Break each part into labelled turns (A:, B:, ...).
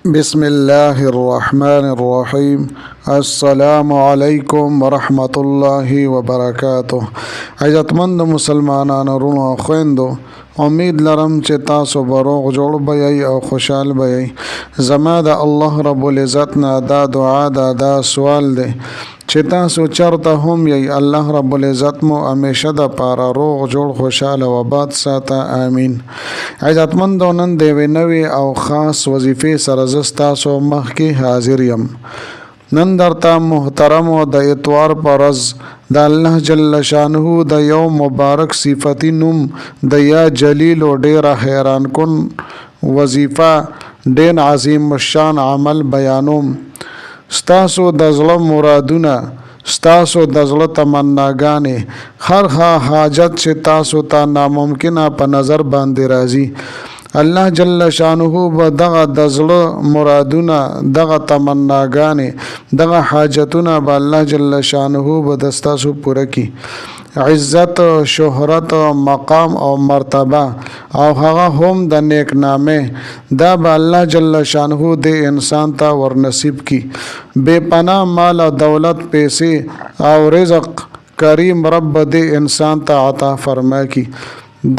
A: بسم الله الرحمن الرحیم. السلام علیکم ورحمت الله وبرکاته. عزتمند مسلمانانو ورونو خويندو، امید لرم چې تاسو به روغ جوړ بئ او خوشحال بئ. زما د الله رب العزت نه دا دعا ده، دا سوال دی چې تاسو چرته هم یی، الله رب العزت مو همیشه د پاره روغ جوړ خوشاله و آباد ساته. آمین. عزتمندو، نن د یوې نوې او خاص وظیفې سره زه ستاسو مخکې حاضر یم. نن درته محترمو د اتوار په ورځ د الله جل شانه د یو مبارک صفتی نوم د یا جلیل و ډیره حیران کن وظیفه، ډیر عظیم الشان عمل بیانوم. ستاسو د زړه مرادونه، ستاسو د زړه تمناګانې، هر حاجت چې تاسو ته ناممکنه په نظر باندې راځي، الله جل شانه به دغه د زړه مرادونه، دغه تمناګانې، دغه حاجتونه به الله جل شانه به د ستاسو پوره کی. عزت، شهرت، مقام او مرتبه او هغه هم د نیک نامه، دا به الله جل شانه د انسان ته ورنصیب کی. بے پناه مال او دولت، پیسې او رزق کریم رب د انسان ته عطا فرما کی.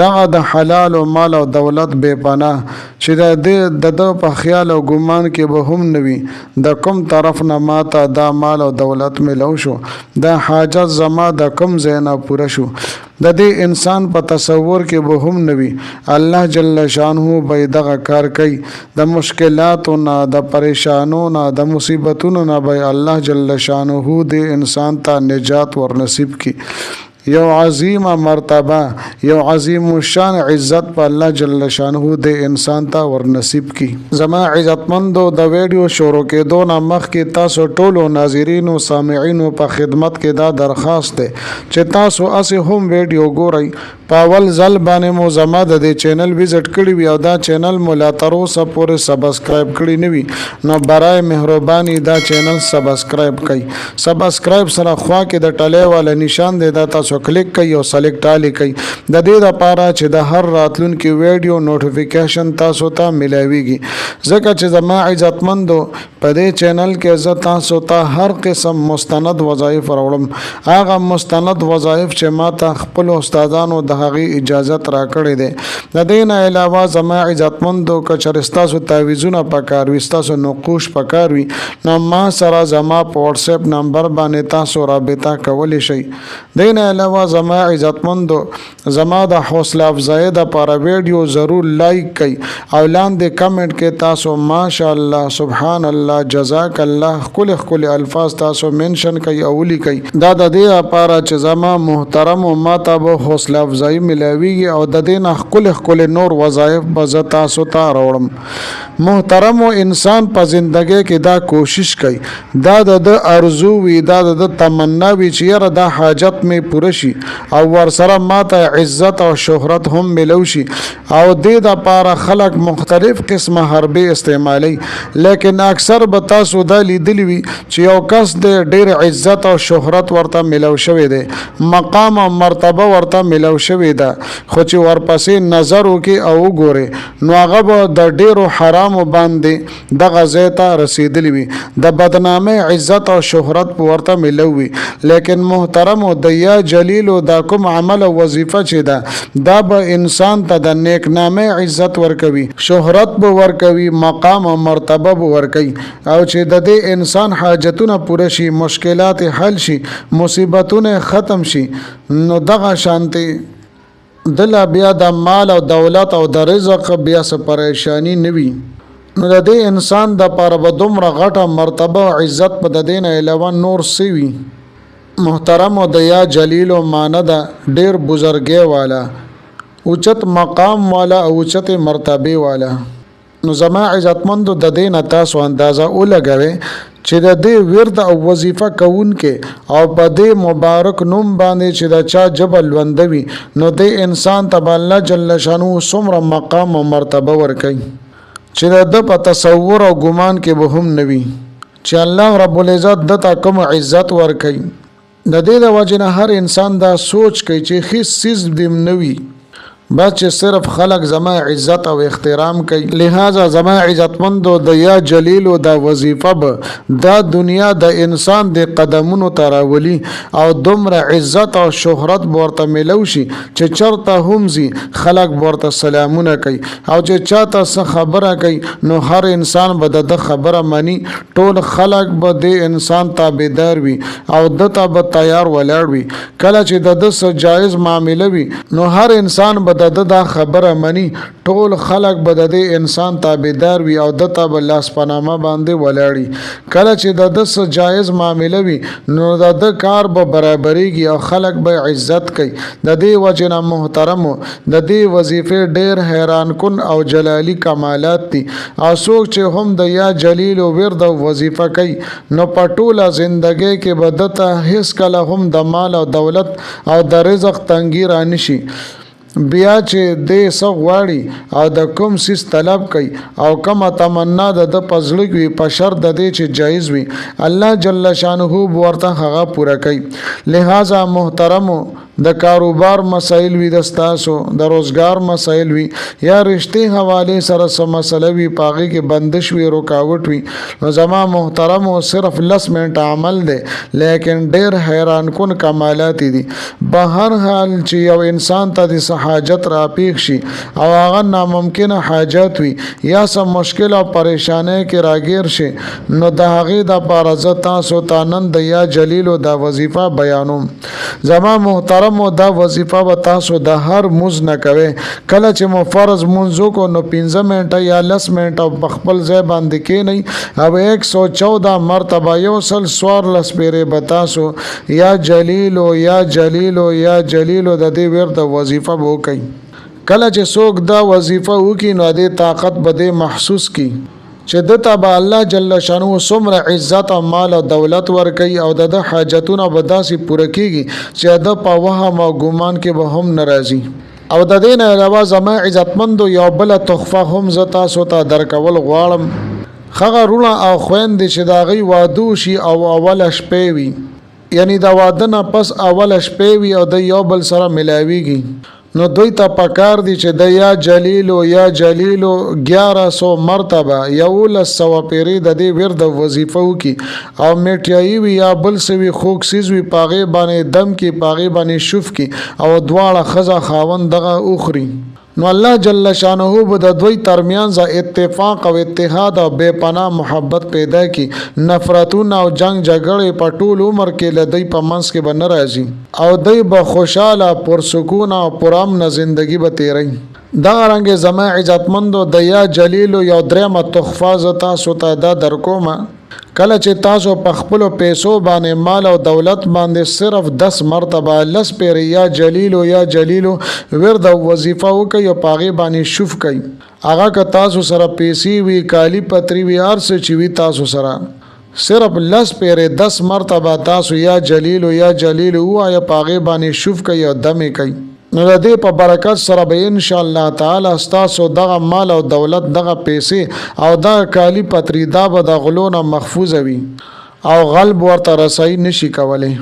A: دغه د حلال او مال او دولت بے پناه چې د په خیال او ګمان کې به هم نوي د کوم طرف نه ماته دا مال او دولت ملو شو، دا حاجت زما د کوم ځای نه پوره شو، د دې انسان په تصور کې به هم نوي. الله جل شانه به دغه کار کوي. د مشکلاتو نه، د پریشانو نه، د مصیبتونو نه به الله جل شانه د انسان ته نجات ورنصیب کی. یو عظیم مرتبه، یو عظیم شان عزت په الله جل شانه د انسان ته ورنصیب کی. زما عزتمندو، د ویډیو شروع کېدو نه مخکې تاسو ټولو ناظرینو سامعینو په خدمت کې دا درخواست دی چې تاسو اسې هم ویډیو ګورئ. په اول ځل باندې مو زما د دې چینل وزټ کړی وي او دا چینل مو لا تر اوسه پورې سبسکرایب کړی نه وي، نو برای مهرباني دا چینل سبسکرایب کړئ. سبسکرایب سره خوا کې د ټلې والا نشان دی، دا تاسو کلیک کړئ او سلیکټ آل کړئ، د دې لپاره چې د هر راتلونکي ویډیو نوټیفیکیشن تاسو ته ملاويږي. ځکه چې زما عزتمندو، په دې چینل کې زه تاسو ته هر قسم مستند وظایف راوړم. هغه مستند وظایف چې ما ته خپل استادانو د هغه اجازت را کړې ده. د دې نه علاوه زما عزتمندو، که تاسو تعویذونه پکار وي، تاسو نقوش پکار وي، نو ما سره زما په واتس اپ نمبر باندې تاسو رابطه کولی شئ. دې نه علاوه زما عزتمندو، زما د حوصله افزایی د لپاره ویډیو ضرور لایک کړئ او لاندې کمنټ کې تاسو ماشاءالله، سبحان الله، جزاک الله خپل الفاظ تاسو منشن کړئ او لیکئ. دا د دې لپاره چې زما محترم او ماته به حوصله افزایی ملاویږي او د دې نه خپل نور وظایف به زه تاسو ته راوړم. محترم انسان په زندګۍ کې دا کوشش کوي، دا د ارزو وي، دا د تمنا وي چې یاره دا حاجت می پوره شي او ورسره ماته عزت او شهرت هم ملو شي. او دې د پاره خلق مختلف قسمه حربې استعمالي، لیکن اکثر به تاسو دا لیدلی وي چې یو کس د ډېر عزت او شهرت ورته ملو شوی دی، مقام او مرتبه ورته ملو شوی ده، خو چې ورپسې نظر وکي او وګوري نو هغه به د ډېرو حرامو باندې دغه ځای ته رسیدلی وي، د بدنامۍ عزت او شهرت ورته ملو وي. لیکن محترمو، د یا جلیلو دا کوم عمل او وظیفه چې ده، دا به انسان ته د نیک نامه عزت ورکوي، شهرت به ورکوي، مقام او مرتبه به ورکوي، او چې د دې انسان حاجتونه پوره شي، مشکلات حل شي، مصیبتونه ختم شي، نو دغه شانتي دله بیا د مال او دولت او د رزق بیا څه پریشانی نه وي. نو د دې انسان د پاره به دومره غټه مرتبه او عزت په د دین علاوه نور سوي. محترم او د یا جلیل او معنی ده ډیر بزرګي والا، اوچت مقام والا، اوچت مرتبه والا. نو زما عزتمندو، د دین تاسو اندازه ولګوي چې د دې ورد او وظیفه کوون کې او په دې مبارک نوم باندې چې د چا جبل وندوي، نو د انسان ته الله جل شانو څومره مقام او مرتبه ورکي چې د په تصور او ګمان کې به هم نوي، چې الله رب العزت دته کوم عزت ورکي. د دې د وجه نه هر انسان دا سوچ کوي چې هیڅ چیز دې نوي، بس چې صرف خلق زما عزت او احترام کوي. لہذا زما عزتمندو د یا جلیلو دا وظیفه به دا دنیا د انسان د قدمونو تراولی او دومره عزت او شهرت ورته ملو شي چې چرته هم زی خلق ورته سلامونه کوي او چې چاته څه خبره کوي نو هر انسان به د خبره مانی. ټول خلق به د انسان تابعدار وي او دته به تیار ولاړ وي. کله چې د څه جایز معامله وي نو هر انسان به د خبره منی. ټول خلق به د انسان تابعدار وي او دته به لاس پنامه باندې ولاړی. کله چې د څه جایز معامله وي نو د کار به برابرېږي او خلق به عزت کوي. د دې وجنه محترمو د دې وظیفه ډیر حیران کن او جلالی کمالات دي او څوک چې هم د یا جلیل او ورد وظیفه کوي نو په ټوله زندګۍ کې به دته هیڅ کله هم د مال او دولت او د رزق تنګي رانشي. بیا چې دې څه غواړي او د کوم سیس طلب کوي او کومه تمنا د پزړه وي په شرط د دې چې جایز وي الله جل شانه ورته هغه پوره کوي. لہذا محترمو د کاروبار مسائل وي د ستاسو د روزګار مسائل وي یا رشتې حواله سره سم مسله وي پاغي کې بندش وي رکاوټ وي نو زما محترمو صرف 10 منټ عمل دی لیکن ډېر حیران کن کمالات دي. بهر حال چې یو انسان ته د حاجت را پیښ شي او هغه ناممکنه حاجت وي یا سم مشکل او پریشانه کې راګیر شي نو د هغه د پارزه تاسو تانند یا جلیلو دا وظیفه بیانوم. زما محترم دا وظیفه به تاسو د هر مز نه کوي. کله چې مو فرض منځو کو نو 15 منټه یا 10 منټه په خپل ځای باندې کې نه او 114 مرتبه یو سل سوار لس پیره بتاسو یا جلیلو یا جلیلو یا جلیلو د دې ورته وظیفه کوي. کله چې څوک دا وظیفه وکي نو د طاقت بده محسوس کی چې دته به الله جل شانو سمره عزت او مال او دولت ور کوي او د حاجتونو بداسي پوره کیږي چې د په وهم او ګمان کې به هم ناراضي. او د دین علاوه زما عزتمندو یو بل تحفه هم زتا سوتا درکول غواړم. خغه رونه او خويند چې دا غي وادو شي او اول شپې وي یعنی دا واده نه پس اول شپې وي او د یو بل سره ملاويږي نو دوی ته پکار دي چې د یا جلیلو 1100 مرتبه یو لسو پیری د دې ورد وظیفه وکي او میټیای وی یا بل سوي خوک سیز وی پاغه باندې دم کې پاغه باندې شوف کې او دواړه خزه خاون دغه اوخري نو الله جل شانه به د دوی ترمیان ز اتفاق او اتحاد او بے پناه محبت پیدا کی. نفرتونه او جنگ جګړه په ټول عمر کې لدی په منس کې بن راځي او دوی به خوشاله پرسکون او پرامن ژوندۍ به تیري. دا رنګ زما عزتمندو د یا جلیل یو درېمه تحفه زتا سوتا دا درکوما. کله چې تاسو په خپل پیسو باندې مال او دولت باندې صرف 10 مرتبه لس پیر یا جلیلو ورد وظیفه وکي او پاغي باندې شوف کوي هغه که تاسو سره پیسې وی کالی پتری وی ارس چې وی تاسو سره صرف لس پیر 10 مرتبه تاسو یا جلیلو یا پاغي باندې شوف کوي او دمه کوي نو د دې په برکت سره به ان شاء الله تعالی تاسو دغه مال او دولت دغه پیسې او دغه کالی پتری دا به د غلونه محفوظ وي او غلب ورته رسای نشي کولای.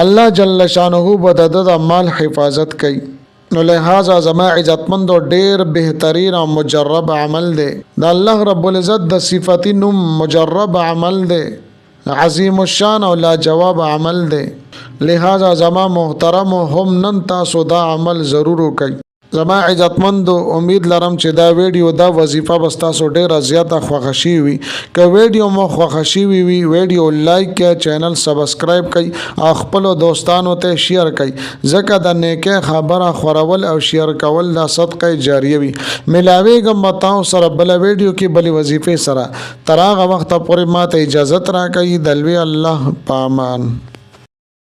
A: الله جل شانه به د مال حفاظت کوي. نو لہذا زما عزتمندو ډیر بهترین او مجرب عمل دی. د الله رب العزت د صفاتی نوم مجرب عمل دی عظیم الشان او لا جواب عمل دی. لہذا زما محترم هم نن تاسو دا عمل ضرور وکړئ. زما عزتمندو امید لرم چې دا ویډیو دا وظیفه بس تاسو ډیره زیاته خوښ شي وي. که ویډیو مو خوښ شي وي ویډیو لایک کړئ چینل سبسکرایب کړئ او خپل دوستانو ته شیر کړئ ځکه د نیکه خبره خورول او شیر کول د صدقه جاریه وي. ملاویږم متاو سره بل ویډیو کې بل وظیفه سره تر هغه وخت پورې ماته اجازه راکړئ. دلوي الله پامان.